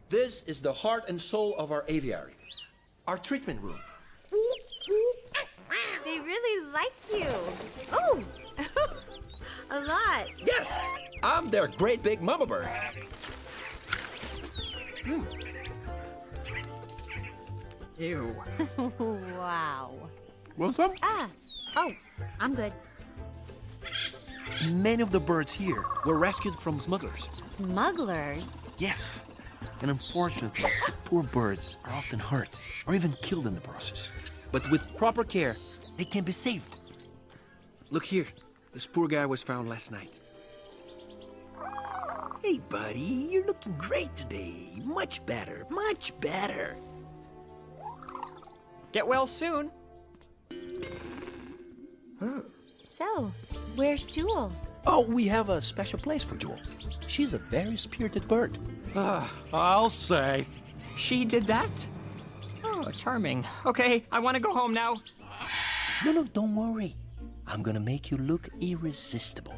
This is the heart and soul of our aviary, our treatment room. They really like you. Oh, a lot. Yes, I'm their great big mama bird. Ew. Wow. Want some? Oh, I'm good. Many of the birds here were rescued from smugglers. Smugglers? Yes, and unfortunately, the poor birds are often hurt or even killed in the process. But with proper care, they can be saved. Look here, this poor guy was found last night. Hey, buddy, you're looking great today. Much better, much better. Get well soon. So, where's Jewel? Oh, we have a special place for Jewel. She's a very spirited bird. I'll say. She did that? Oh, charming. Okay, I want to go home now. No, don't worry. I'm gonna make you look irresistible.